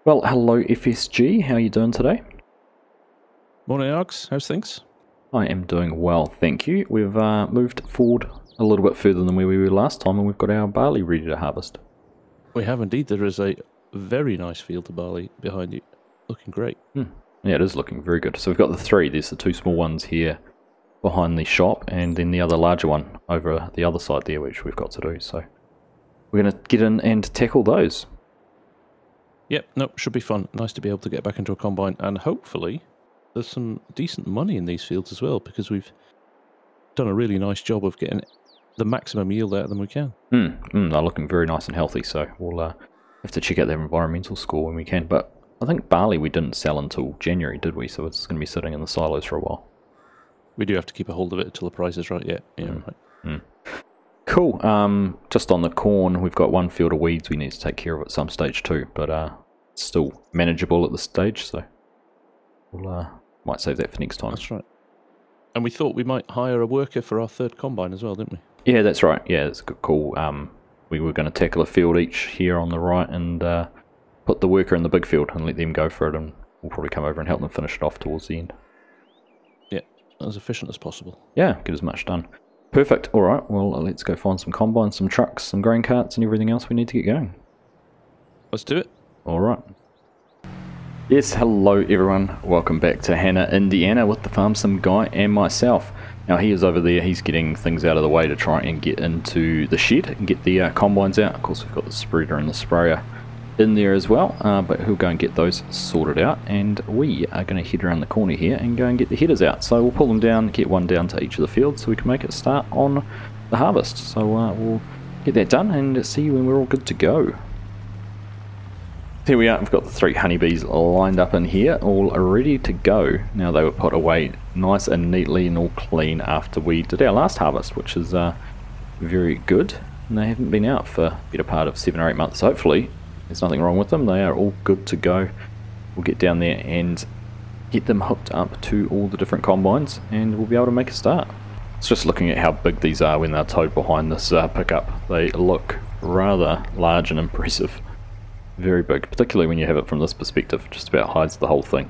Well, hello FSG, how are you doing today? Morning, Args. How's things? I am doing well, thank you. We've moved forward a little bit further than where we were last time, and we've got our barley ready to harvest. We have indeed. There is a very nice field of barley behind you. Looking great. Yeah, it is looking very good. So we've got the three. There's the two small ones here behind the shop, and then the other larger one over the other side there, which we've got to do. So we're going to get in and tackle those. Yep, no, should be fun. Nice to be able to get back into a combine, and hopefully there's some decent money in these fields as well, because we've done a really nice job of getting the maximum yield out of them we can. They're looking very nice and healthy, so we'll have to check out their environmental score when we can. But I think barley we didn't sell until January, did we? So it's going to be sitting in the silos for a while. We do have to keep a hold of it until the price is right, yeah. Right. Cool. Just on the corn, we've got one field of weeds we need to take care of at some stage too, but it's still manageable at this stage, so we'll might save that for next time. That's right. And we thought we might hire a worker for our third combine as well, didn't we? Yeah, that's right. Yeah, it's a good call. We were going to tackle a field each here on the right and put the worker in the big field and let them go for it, and we'll probably come over and help them finish it off towards the end. Yeah, as efficient as possible. Yeah, get as much done. Perfect. All right, well, let's go find some combines, some trucks, some grain carts, and everything else we need to get going. Let's do it. All right. Yes, hello everyone. Welcome back to Hanna, Indiana with the Farm Sim guy and myself. Now he is over there, he's getting things out of the way to try and get into the shed and get the combines out. Of course we've got the spreader and the sprayer in there as well, but he'll go and get those sorted out, and we are going to head around the corner here and go and get the headers out. So we'll pull them down, get one down to each of the fields so we can make it start on the harvest. So we'll get that done and see when we're all good to go. Here we are, we've got the three honeybees lined up in here, all ready to go. Now they were put away nice and neatly and all clean after we did our last harvest, which is very good. And they haven't been out for a better part of 7 or 8 months, hopefully. There's nothing wrong with them, they are all good to go. We'll get down there and get them hooked up to all the different combines and we'll be able to make a start. It's just looking at how big these are when they're towed behind this pickup. They look rather large and impressive. Very big, particularly when you have it from this perspective, just about hides the whole thing.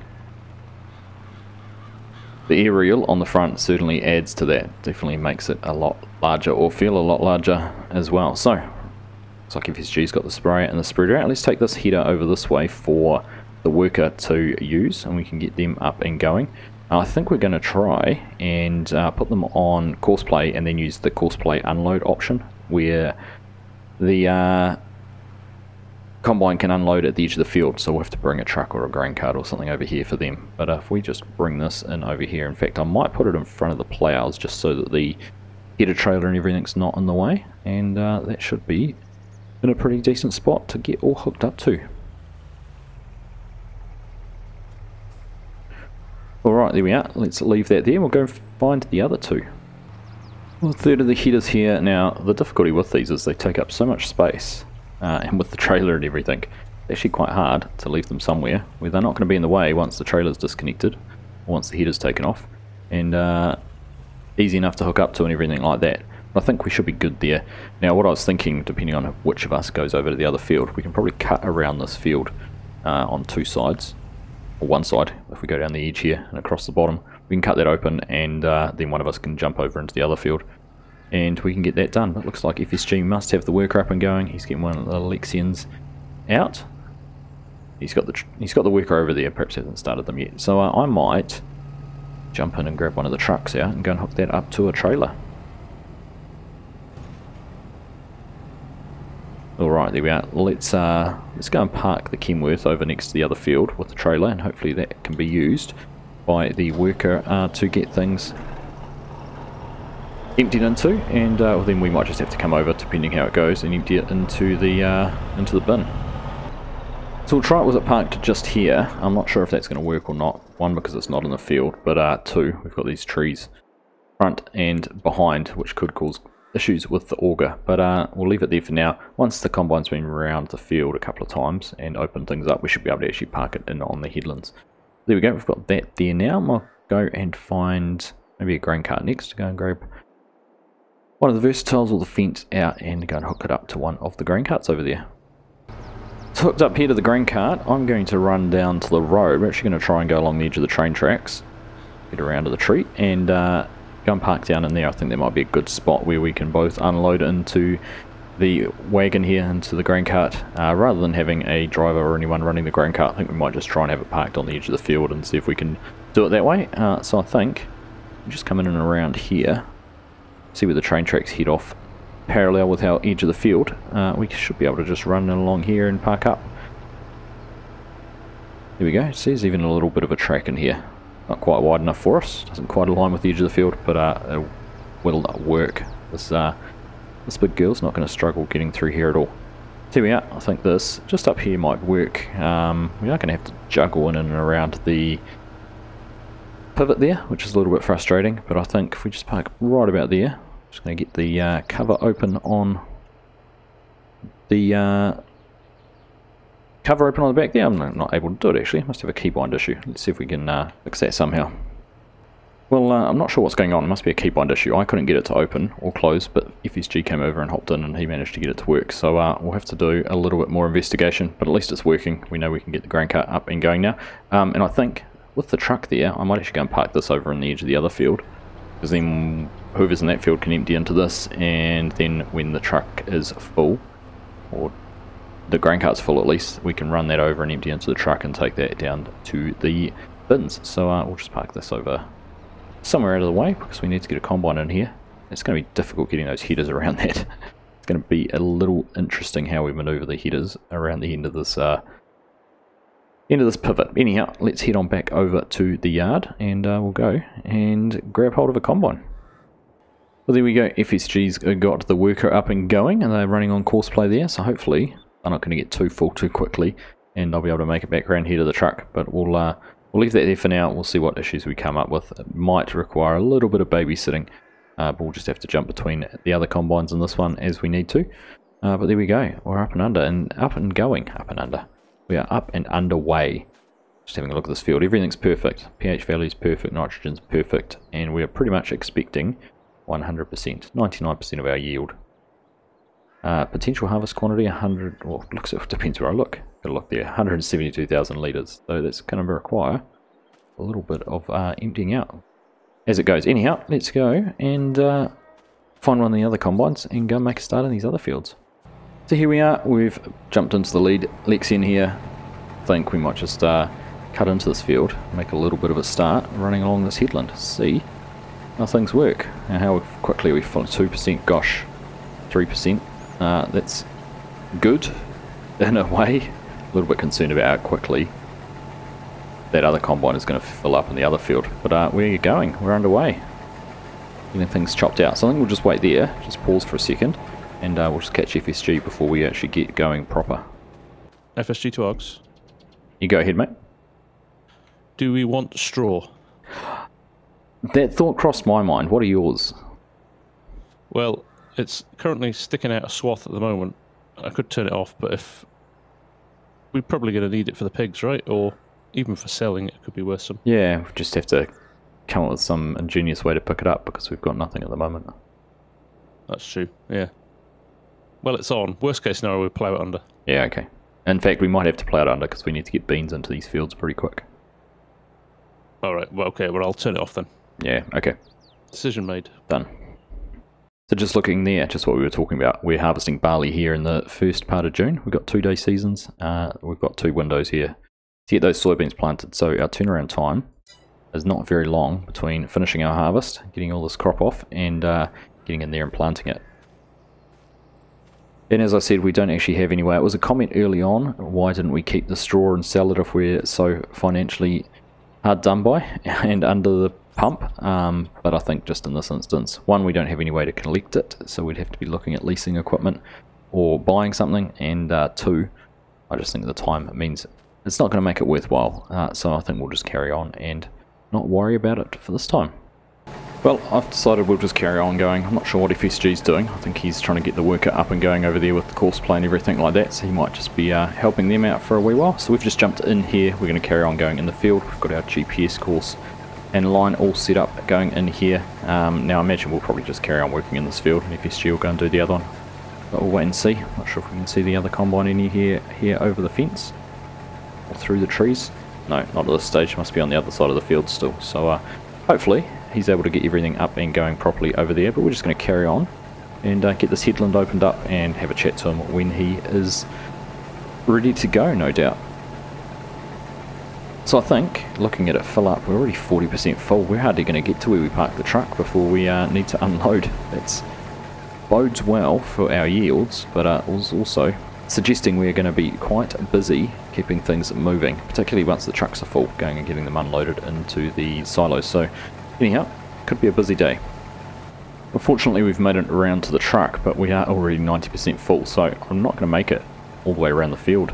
The aerial on the front certainly adds to that, definitely makes it a lot larger, or feel a lot larger as well. So, looks like FSG's got the sprayer and the spreader out. Let's take this header over this way for the worker to use, and we can get them up and going. I think we're going to try and put them on course play, and then use the course play unload option, where the combine can unload at the edge of the field, so we'll have to bring a truck or a grain cart or something over here for them. But if we just bring this in over here, in fact I might put it in front of the plows just so that the header trailer and everything's not in the way, and that should be in a pretty decent spot to get all hooked up to. Alright, there we are. Let's leave that there and we'll go find the other two. Well, a third of the headers here. Now the difficulty with these is they take up so much space. And with the trailer and everything, it's actually quite hard to leave them somewhere where they're not going to be in the way once the trailer's disconnected, or once the header's taken off, and easy enough to hook up to and everything like that. But I think we should be good there. Now what I was thinking, depending on which of us goes over to the other field, we can probably cut around this field on two sides, or one side, if we go down the edge here and across the bottom, we can cut that open, and then one of us can jump over into the other field. And we can get that done. But it looks like FSG must have the worker up and going. He's getting one of the Lexians out. He's got the worker over there. Perhaps hasn't started them yet. So I might jump in and grab one of the trucks out and go and hook that up to a trailer. All right, there we are. Let's go and park the Kenworth over next to the other field with the trailer, and hopefully that can be used by the worker to get things emptied into, and then we might just have to come over, depending how it goes, and empty it into the bin. So we'll try it with it parked just here. I'm not sure if that's going to work or not. One, because it's not in the field, but two, we've got these trees front and behind, which could cause issues with the auger. But we'll leave it there for now. Once the combine's been around the field a couple of times and open things up, we should be able to actually park it in on the headlands. There we go, we've got that there now. I'll go and find maybe a grain cart next to go and grab one of the versatiles or the fence out and go and hook it up to one of the grain carts over there. hooked up here to the grain cart. I'm going to run down to the road. We're actually going to try and go along the edge of the train tracks, get around to the tree, and go and park down in there. I think there might be a good spot where we can both unload into the wagon here, into the grain cart, rather than having a driver or anyone running the grain cart. I think we might just try and have it parked on the edge of the field and see if we can do it that way. So I think we'll just come in and around here, see where the train tracks head off, parallel with our edge of the field. We should be able to just run along here and park up. There we go. See, there's even a little bit of a track in here. Not quite wide enough for us. Doesn't quite align with the edge of the field, but it'll work. This big girl's not going to struggle getting through here at all. So here we are. I think this just up here might work. We are going to have to juggle in and around the pivot there, which is a little bit frustrating, but I think if we just park right about there, just going to get the cover open on the cover open on the back there. I'm not able to do it actually. Must have a keybind issue. Let's see if we can fix that somehow. Well, I'm not sure what's going on. It must be a keybind issue. I couldn't get it to open or close, but FSG came over and hopped in and he managed to get it to work. So we'll have to do a little bit more investigation, but at least it's working. We know we can get the grain cart up and going now. And I think with the truck there, I might actually go and park this over on the edge of the other field, because then whoever's in that field can empty into this, and then when the truck is full, or the grain cart's full at least, we can run that over and empty into the truck and take that down to the bins. So we'll just park this over somewhere out of the way, because we need to get a combine in here. It's going to be difficult getting those headers around that. It's going to be a little interesting how we maneuver the headers around the end of this pivot. Anyhow, let's head on back over to the yard, and we'll go and grab hold of a combine. Well, there we go. FSG's got the worker up and going, and they're running on course play there, so hopefully they're not going to get too full too quickly, and I'll be able to make it back around here to the truck. But we'll leave that there for now. We'll see what issues we come up with. It might require a little bit of babysitting, but we'll just have to jump between the other combines and this one as we need to. But there we go. We're up and under, and up and going. Up and under. We are up and underway. Just having a look at this field. Everything's perfect. pH value's perfect. Nitrogen's perfect. And we are pretty much expecting 100%. 99% of our yield. Potential harvest quantity 100. Well, looks, it depends where I look. Gotta look there. 172,000 litres. So that's going to require a little bit of emptying out as it goes. Anyhow, let's go and find one of the other combines and go make a start in these other fields. So here we are, we've jumped into the lead. Lex in here. I think we might just cut into this field, make a little bit of a start running along this headland. See how things work and how quickly we fall. 2%, gosh, 3%. That's good in a way. A little bit concerned about how quickly that other combine is going to fill up in the other field. But we're going, we're underway. Getting things chopped out. So I think we'll just wait there, just pause for a second. And we'll just catch FSG before we actually get going proper. FSG to Args. You go ahead, mate. Do we want straw? That thought crossed my mind. What are yours? Well, it's currently sticking out a swath at the moment. I could turn it off, but if we're probably going to need it for the pigs, right? Or even for selling, it could be worth some. Yeah, we just have to come up with some ingenious way to pick it up, because we've got nothing at the moment. That's true, yeah. Well, it's on. Worst case scenario, we'll plough it under. Yeah, okay. In fact, we might have to plough it under, because we need to get beans into these fields pretty quick. Alright, well, okay, well, I'll turn it off then. Yeah, okay. Decision made. Done. So just looking there, just what we were talking about, we're harvesting barley here in the first part of June. We've got 2-day seasons. We've got 2 windows here to get those soybeans planted. So our turnaround time is not very long between finishing our harvest, getting all this crop off, and getting in there and planting it. And as I said, we don't actually have any way. It was a comment early on, why didn't we keep the straw and sell it if we're so financially hard done by and under the pump? But I think just in this instance, one, we don't have any way to collect it, so we'd have to be looking at leasing equipment or buying something, and 2, I just think at the time it means it's not going to make it worthwhile. So I think we'll just carry on and not worry about it for this time. Well, I've decided we'll just carry on going. I'm not sure what FSG's doing. I think he's trying to get the worker up and going over there with the course play and everything like that, so he might just be helping them out for a wee while. So we've just jumped in here. We're going to carry on going in the field. We've got our GPS course and line all set up going in here. Now I imagine we'll probably just carry on working in this field, and FSG will go and do the other one. But we'll wait and see. Not sure if we can see the other combine in here over the fence or through the trees. No, not at this stage. Must be on the other side of the field still. So hopefully he's able to get everything up and going properly over there. But we're just going to carry on and get this headland opened up and have a chat to him when he is ready to go, no doubt. So I think, looking at it fill up, we're already 40% full. We're hardly going to get to where we park the truck before we need to unload. That bodes well for our yields, but was also suggesting we're going to be quite busy keeping things moving, particularly once the trucks are full, going and getting them unloaded into the silos. So anyhow, could be a busy day. Unfortunately, we've made it around to the truck, but we are already 90% full, so I'm not going to make it all the way around the field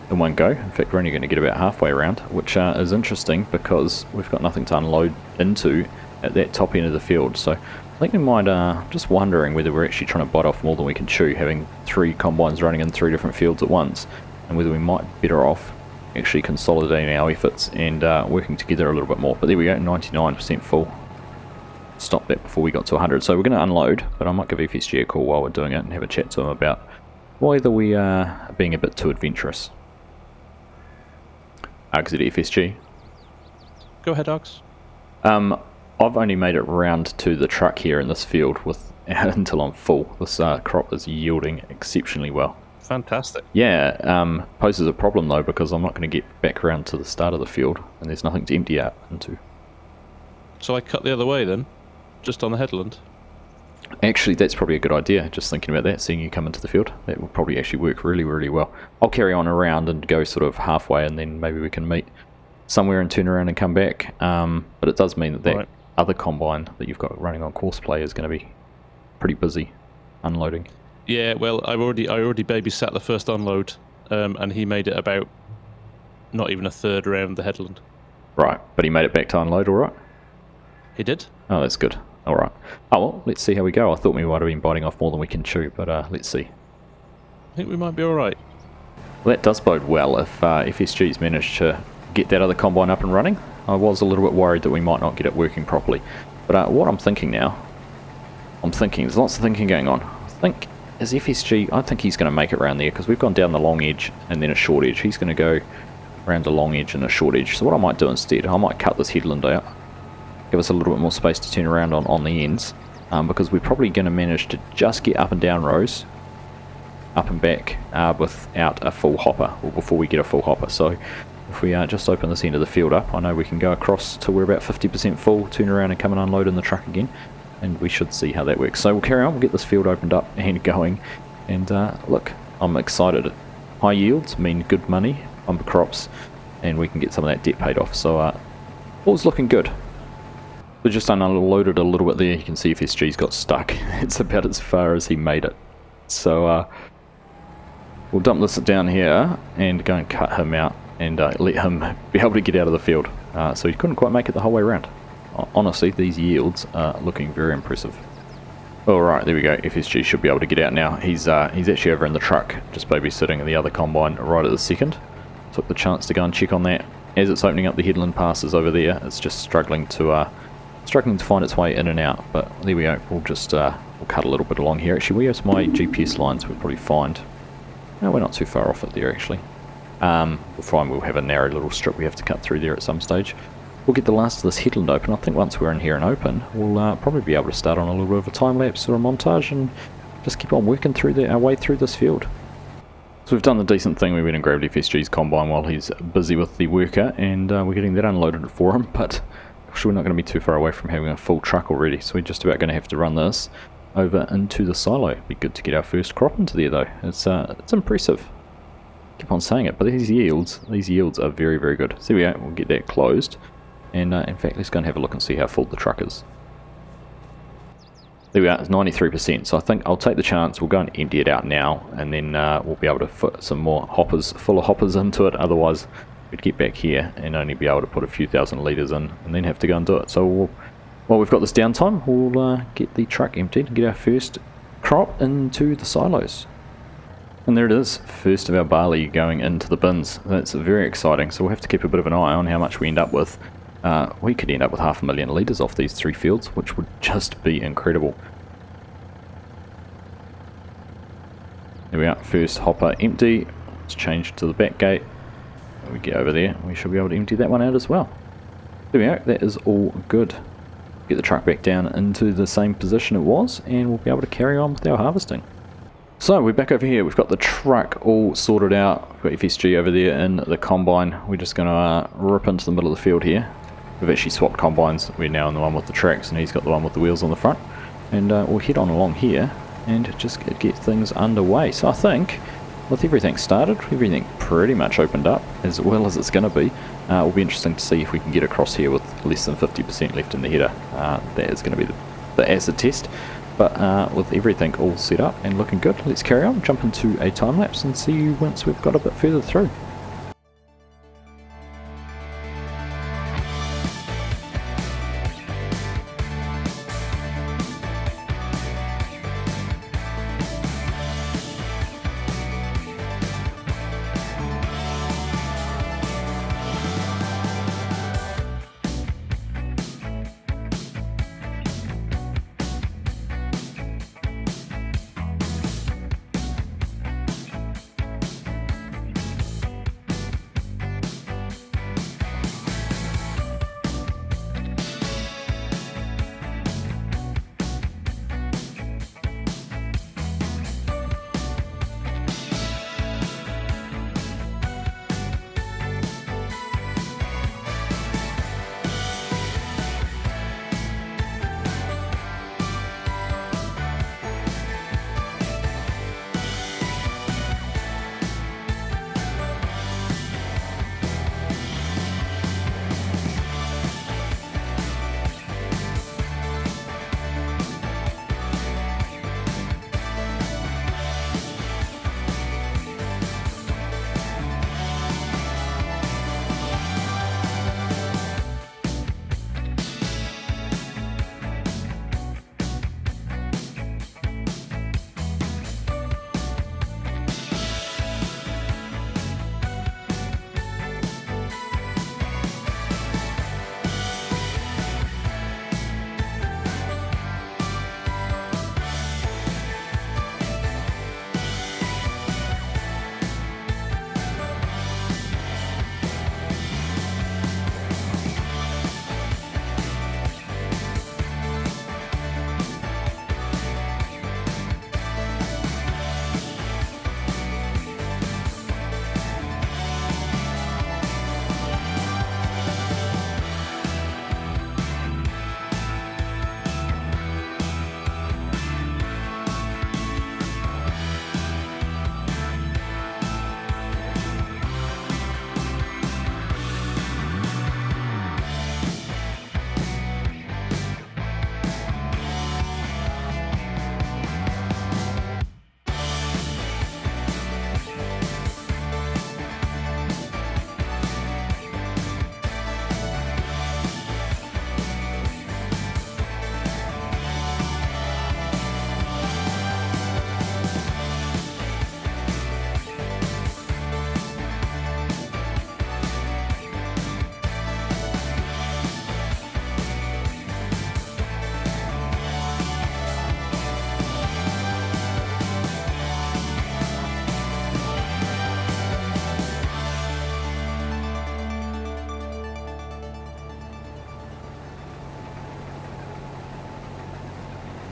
in one go. In fact, we're only going to get about halfway around, which is interesting because we've got nothing to unload into at that top end of the field. So I think we might, just wondering whether we're actually trying to bite off more than we can chew, having 3 combines running in 3 different fields at once, and whether we might be better off actually consolidating our efforts and working together a little bit more. But there we go, 99% full. Stop that before we got to 100. So we're going to unload, but I might give FSG a call while we're doing it and have a chat to him about whether we are being a bit too adventurous. Argsy to FSG. Go ahead, Args. I've only made it round to the truck here in this field until I'm full. This crop is yielding exceptionally well. Fantastic. Yeah, poses a problem though, because I'm not going to get back around to the start of the field and there's nothing to empty out into. So I cut the other way then, just on the headland? Actually, that's probably a good idea, just thinking about that, seeing you come into the field. That will probably actually work really, really well. I'll carry on around and go sort of halfway, and then maybe we can meet somewhere and turn around and come back. But it does mean that other combine that you've got running on course play is going to be pretty busy unloading. Yeah, well, I already babysat the first unload, and he made it about not even a third around the headland. Right, but he made it back to unload all right? He did. Oh, that's good. All right. Oh, well, let's see how we go. I thought we might have been biting off more than we can chew, but let's see. I think we might be all right. Well, that does bode well if FSG's managed to get that other combine up and running. I was a little bit worried that we might not get it working properly. But what I'm thinking now, there's lots of thinking going on. I think, as FSG, I think he's going to make it around there, because we've gone down the long edge and then a short edge. He's going to go around the long edge and a short edge. So what I might do instead, I might cut this headland out, give us a little bit more space to turn around on the ends, because we're probably going to manage to just get up and down rows, up and back, without a full hopper, or before we get a full hopper. So if we just open this end of the field up, I know we can go across till we're about 50% full, turn around and come and unload in the truck again, and we should see how that works. So we'll carry on, we'll get this field opened up and going, and look, I'm excited. High yields mean good money, bumper crops, and we can get some of that debt paid off. So all's looking good. We just unloaded a little bit there. You can see FSG's got stuck. It's about as far as he made it. So we'll dump this down here and go and cut him out and let him be able to get out of the field. So he couldn't quite make it the whole way around. Honestly, these yields are looking very impressive. Alright, there we go. FSG should be able to get out now. He's actually over in the truck, just babysitting the other combine right at the second. Took the chance to go and check on that. As it's opening up the headland passes over there, it's just struggling to find its way in and out, but there we go. We'll just we'll cut a little bit along here. Actually, where's my GPS lines? We'll probably find. No, we're not too far off it there actually. We'll find we'll have a narrow little strip we have to cut through there at some stage. We'll get the last of this headland open. I think once we're in here and open, we'll probably be able to start on a little bit of a time lapse or a montage and just keep on working through our way through this field. So we've done the decent thing. We went and grabbed FSG's combine while he's busy with the worker, and we're getting that unloaded for him, but we're not going to be too far away from having a full truck already, so we're just about going to have to run this over into the silo. Be good to get our first crop into there though. It's impressive. Keep on saying it, but these yields are very, very good. So there we go. We'll get that closed, and in fact, let's go and have a look and see how full the truck is. There we are. It's 93%. So I think I'll take the chance. We'll go and empty it out now, and then we'll be able to put some more hoppers, full of hoppers into it. Otherwise, we'd get back here and only be able to put a few thousand litres in and then have to go and do it. So while we've got this downtime, we'll get the truck emptied and get our first crop into the silos. And there it is, first of our barley going into the bins. That's very exciting, so we'll have to keep a bit of an eye on how much we end up with. We could end up with 500,000 litres off these 3 fields, which would just be incredible. There we are, first hopper empty. Let's change to the back gate. When we get over there, we should be able to empty that one out as well. There we go, that is all good. Get the truck back down into the same position it was, and we'll be able to carry on with our harvesting. So we're back over here, we've got the truck all sorted out. We've got FSG over there in the combine. We're just going to rip into the middle of the field here. We've actually swapped combines. We're now in the one with the tracks, and he's got the one with the wheels on the front. And we'll head on along here and just get things underway. So I think with everything started, everything pretty much opened up as well as it's going to be. It'll be interesting to see if we can get across here with less than 50% left in the header. That is going to be the acid test. But with everything all set up and looking good, let's carry on, jump into a time lapse and see you once we've got a bit further through.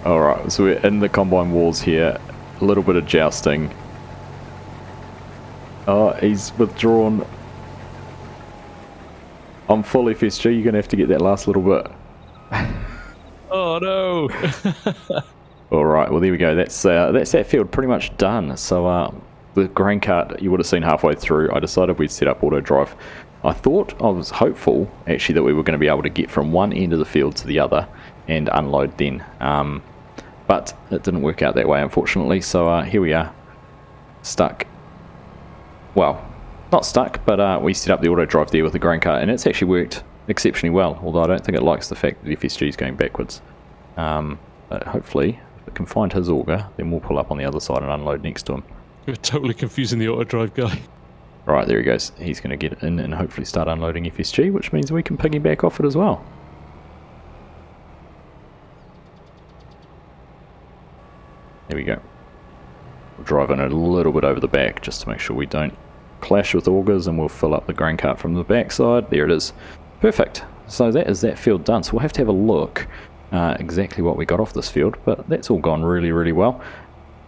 Alright, so we're in the combine walls here. A little bit of jousting. Oh, he's withdrawn. I'm full FSG, you're going to have to get that last little bit. Oh no! Alright, well there we go. That's that field pretty much done. So the grain cart you would have seen halfway through, I decided we'd set up auto drive. I was hopeful actually that we were going to be able to get from one end of the field to the other and unload then. But it didn't work out that way unfortunately, so here we are, stuck. Well, not stuck, but we set up the auto drive there with the grain cart and it's actually worked exceptionally well, although I don't think it likes the fact that FSG is going backwards. But hopefully, if it can find his auger, then we'll pull up on the other side and unload next to him. You're totally confusing the auto drive guy. Right, there he goes. He's going to get in and hopefully start unloading FSG, which means we can piggyback off it as well. There we go. We'll drive in a little bit over the back just to make sure we don't clash with augers, and we'll fill up the grain cart from the backside. There it is. Perfect. So that is that field done. So we'll have to have a look exactly what we got off this field, but that's all gone really, really well.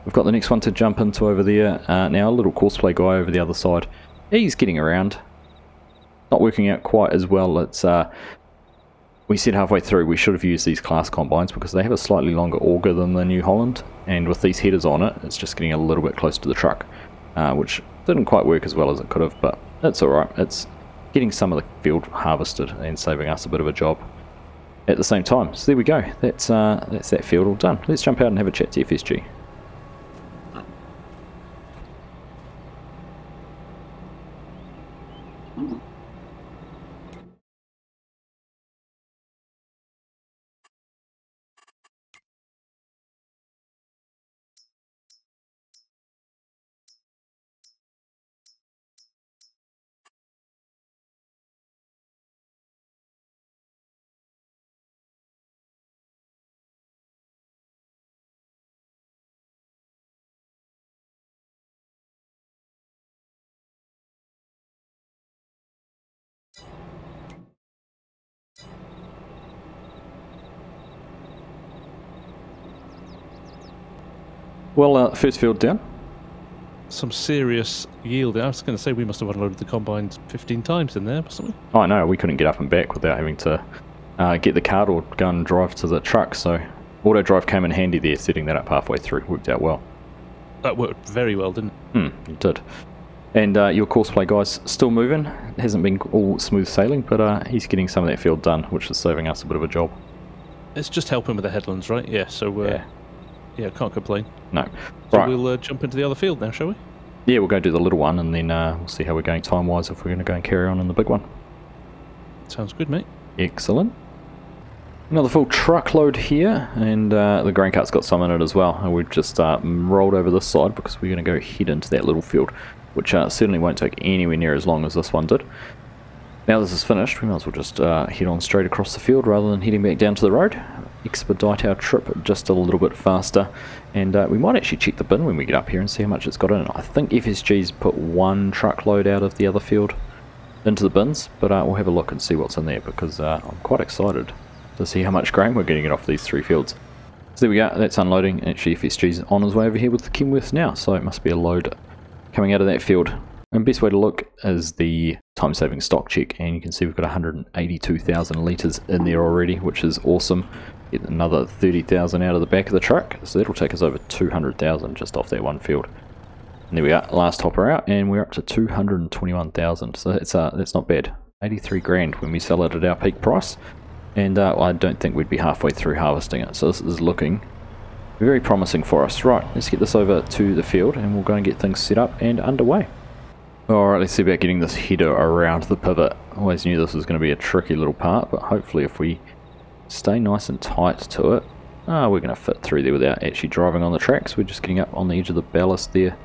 We've got the next one to jump into over there. Now a little courseplay guy over the other side. He's getting around. Not working out quite as well. It's we said halfway through we should have used these class combines because they have a slightly longer auger than the New Holland, and with these headers on it, it's just getting a little bit close to the truck, which didn't quite work as well as it could have, but that's alright. It's getting some of the field harvested and saving us a bit of a job at the same time. So there we go. That's that field all done. Let's jump out and have a chat to FSG. Well, first field down. Some serious yield. I was going to say we must have unloaded the combines 15 times in there, mustn't we? Oh no, we couldn't get up and back without having to get the cart or go and drive to the truck, so auto drive came in handy there, setting that up halfway through. Worked out well. That worked very well, didn't it? It did. And your courseplay guy's still moving. It hasn't been all smooth sailing, but he's getting some of that field done, which is saving us a bit of a job. It's just helping with the headlands, right? Yeah, so yeah, can't complain. No. So right. We'll jump into the other field now, shall we? Yeah, we'll go do the little one, and then we'll see how we're going time-wise if we're going to go and carry on in the big one. Sounds good, mate. Excellent. Another full truckload here, and the grain cart's got some in it as well. And we've just rolled over this side because we're going to go head into that little field, which certainly won't take anywhere near as long as this one did. Now this is finished, we might as well just head on straight across the field rather than heading back down to the road. Expedite our trip just a little bit faster, and we might actually check the bin when we get up here and see how much it's got in it. I think FSG's put one truckload out of the other field into the bins, but we'll have a look and see what's in there, because I'm quite excited to see how much grain we're getting off these three fields. So there we go, that's unloading. Actually FSG's on his way over here with the Kenworth now, so it must be a load coming out of that field. And best way to look is the time-saving stock check, and you can see we've got 182,000 litres in there already, which is awesome. Get another 30,000 out of the back of the truck, so that'll take us over 200,000 just off that one field. And there we are, last hopper out, and we're up to 221,000, so that's not bad. 83 grand when we sell it at our peak price, and I don't think we'd be halfway through harvesting it, so this is looking very promising for us. Right, let's get this over to the field, and we'll go and get things set up and underway. Alright, let's see about getting this header around the pivot. Always knew this was going to be a tricky little part, but hopefully if we stay nice and tight to it, we're going to fit through there without actually driving on the tracks. We're just getting up on the edge of the ballast there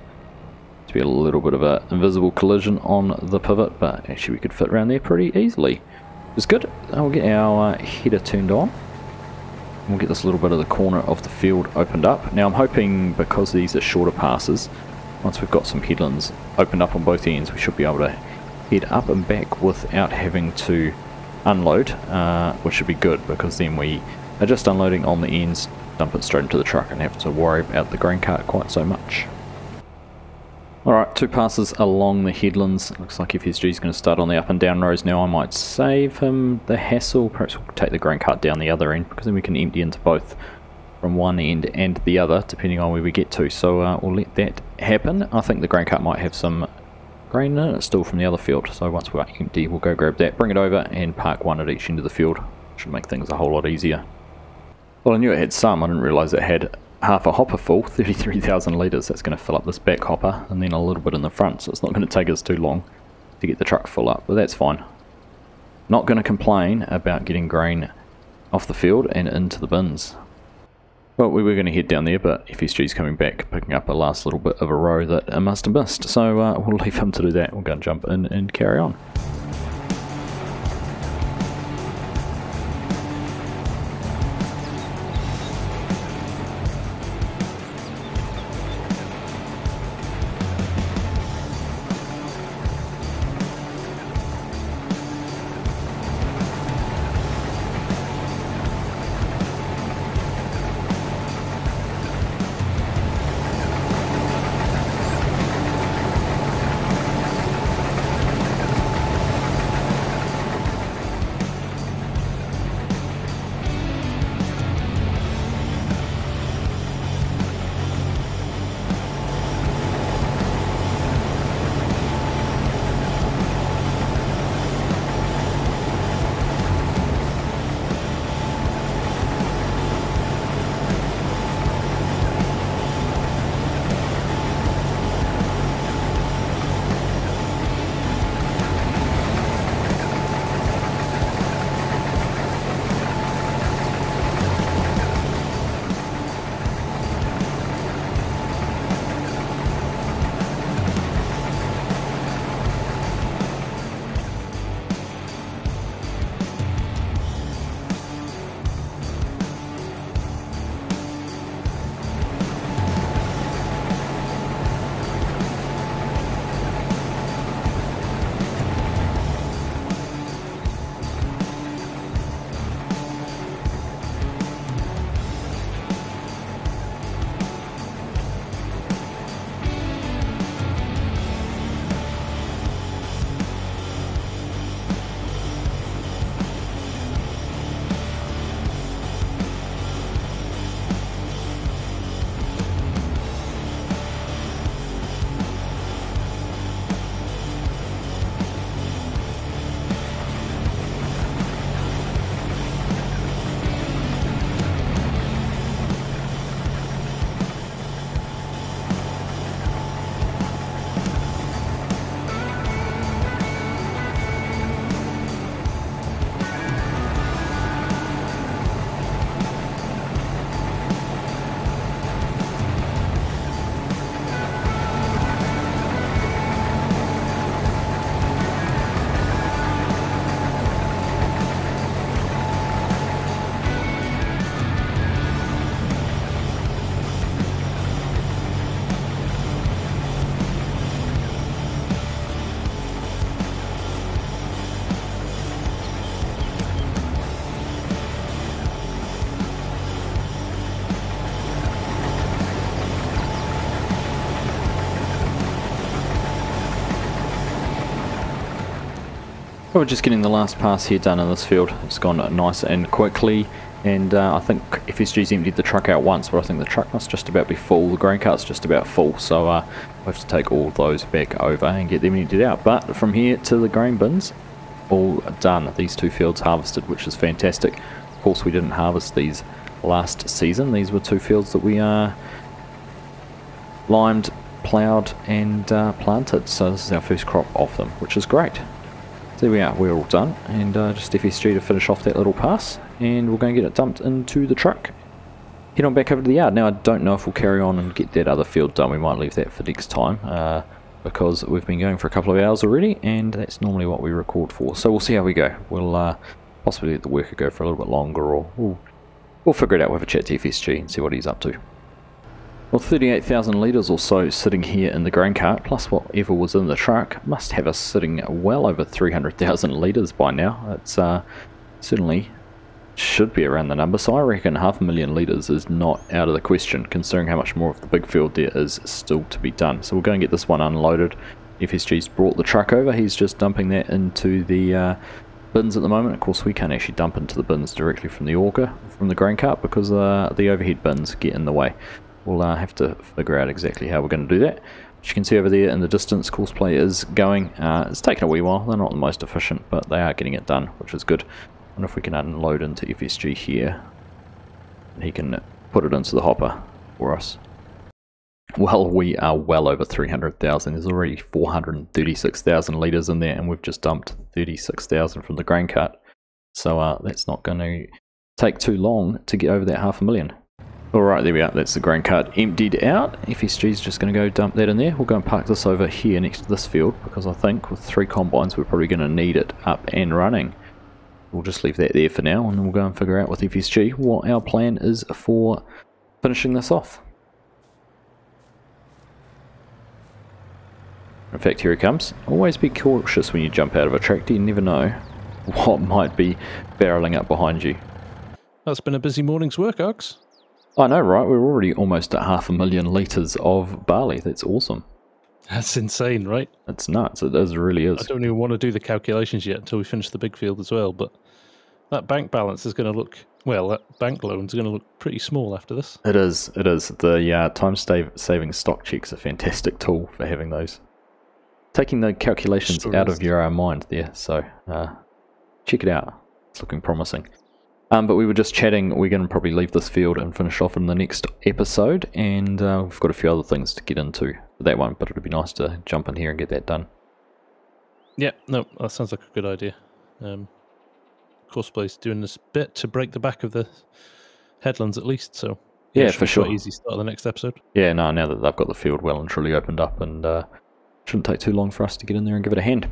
to be a little bit of an invisible collision on the pivot, but actually we could fit around there pretty easily. It's good. We'll get our header turned on. We'll get this little bit of the corner of the field opened up. Now I'm hoping, because these are shorter passes, once we've got some headlands opened up on both ends, we should be able to head up and back without having to unload, which should be good, because then we are just unloading on the ends, dump it straight into the truck, and have to worry about the grain cart quite so much. Alright, two passes along the headlands. Looks like FSG is going to start on the up and down rows now. I might save him the hassle. Perhaps we'll take the grain cart down the other end, because then we can empty into both from one end and the other, depending on where we get to. So we'll let that happen. I think the grain cart might have some grain in it still from the other field, so once we're empty we'll go grab that, bring it over and park one at each end of the field. Should make things a whole lot easier. Well, I knew it had some, I didn't realise it had half a hopper full, 33,000 litres. That's going to fill up this back hopper and then a little bit in the front, so it's not going to take us too long to get the truck full up, but that's fine. Not going to complain about getting grain off the field and into the bins. Well, we were going to head down there, but FSG's coming back, picking up a last little bit of a row that I must have missed. So we'll leave him to do that. We'll go and jump in and carry on. We're just getting the last pass here done in this field. It's gone nice and quickly, and I think FSG's emptied the truck out once, but I think the truck must just about be full. The grain cart's just about full, so we'll have to take all those back over and get them emptied out. But from here to the grain bins, all done. These 2 fields harvested, which is fantastic. Of course, we didn't harvest these last season. These were 2 fields that we limed, ploughed and planted, so this is our first crop off them, which is great. So there we are, we're all done, and just FSG to finish off that little pass, and we're going to get it dumped into the truck. Head on back over to the yard. Now I don't know if we'll carry on and get that other field done. We might leave that for next time, because we've been going for a couple of hours already, and that's normally what we record for. So we'll see how we go. We'll possibly let the worker go for a little bit longer, or we'll figure it out. We'll have a chat to FSG and see what he's up to. Well, 38,000 litres or so sitting here in the grain cart, plus whatever was in the truck, must have us sitting well over 300,000 litres by now. It's certainly should be around the number, so I reckon 500,000 litres is not out of the question, considering how much more of the big field there is still to be done. So we'll go and get this one unloaded. FSG's brought the truck over, he's just dumping that into the bins at the moment. Of course, we can't actually dump into the bins directly from the auger, from the grain cart, because the overhead bins get in the way. We'll have to figure out exactly how we're going to do that. As you can see over there in the distance, courseplay is going. It's taken a wee while. They're not the most efficient, but they are getting it done, which is good. I wonder if we can unload into FSG here, and he can put it into the hopper for us. Well, we are well over 300,000. There's already 436,000 litres in there, and we've just dumped 36,000 from the grain cart. So that's not going to take too long to get over that 500,000. Alright, there we are, that's the grain cart emptied out. FSG's just going to go dump that in there. We'll go and park this over here next to this field, because I think with 3 combines we're probably going to need it up and running. We'll just leave that there for now, and then we'll go and figure out with FSG what our plan is for finishing this off. In fact, here he comes. Always be cautious when you jump out of a tractor, you never know what might be barrelling up behind you. That's been a busy morning's work, Args. I know, right? We're already almost at 500,000 litres of barley. That's awesome. That's insane, right? It's nuts. It really is. I don't even want to do the calculations yet until we finish the big field as well, but that bank balance is going to look, well, that bank loan is going to look pretty small after this. It is. It is. The time-saving stock check's a fantastic tool for having those. Taking the calculations out of your mind there, so check it out. It's looking promising. But we were just chatting, we're going to probably leave this field and finish off in the next episode, and we've got a few other things to get into for that one, but it would be nice to jump in here and get that done. Yeah, no, that sounds like a good idea. Coursplay's doing this bit to break the back of the headlands at least, so yeah, for sure. Quite easy start of the next episode. Yeah, no, now that they've got the field well and truly opened up, and shouldn't take too long for us to get in there and give it a hand.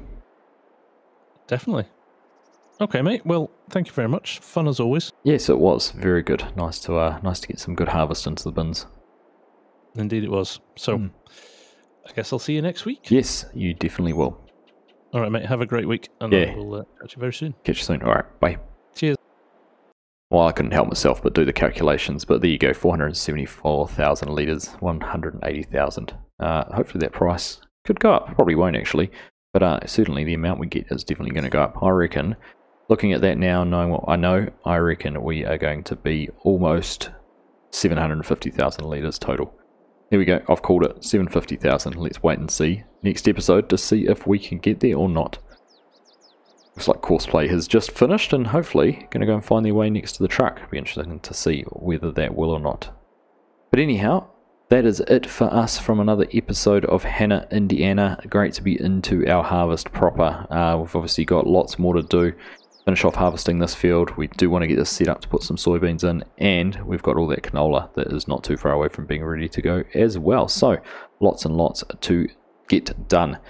Definitely. Okay, mate. Well, thank you very much. Fun as always. Yes, it was very good. Nice to get some good harvest into the bins. Indeed, it was. So, I guess I'll see you next week. Yes, you definitely will. All right, mate. Have a great week, and we'll catch you very soon. Catch you soon. All right, bye. Cheers. Well, I couldn't help myself but do the calculations, but there you go. 474,000 litres, 180,000. Hopefully that price could go up. Probably won't actually, but certainly the amount we get is definitely going to go up. I reckon. Looking at that now, knowing what I know, I reckon we are going to be almost 750,000 litres total. Here we go, I've called it 750,000. Let's wait and see next episode to see if we can get there or not. Looks like courseplay has just finished, and hopefully going to go and find their way next to the truck. It'll be interesting to see whether that will or not. But anyhow, that is it for us from another episode of Hanna, Indiana. Great to be into our harvest proper. We've obviously got lots more to do. Finish off harvesting this field. We do want to get this set up to put some soybeans in, and we've got all that canola that is not too far away from being ready to go as well. So lots and lots to get done.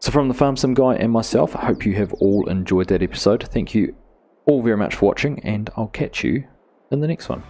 So from the Farm Sim Guy and myself, I hope you have all enjoyed that episode. Thank you all very much for watching, and I'll catch you in the next one.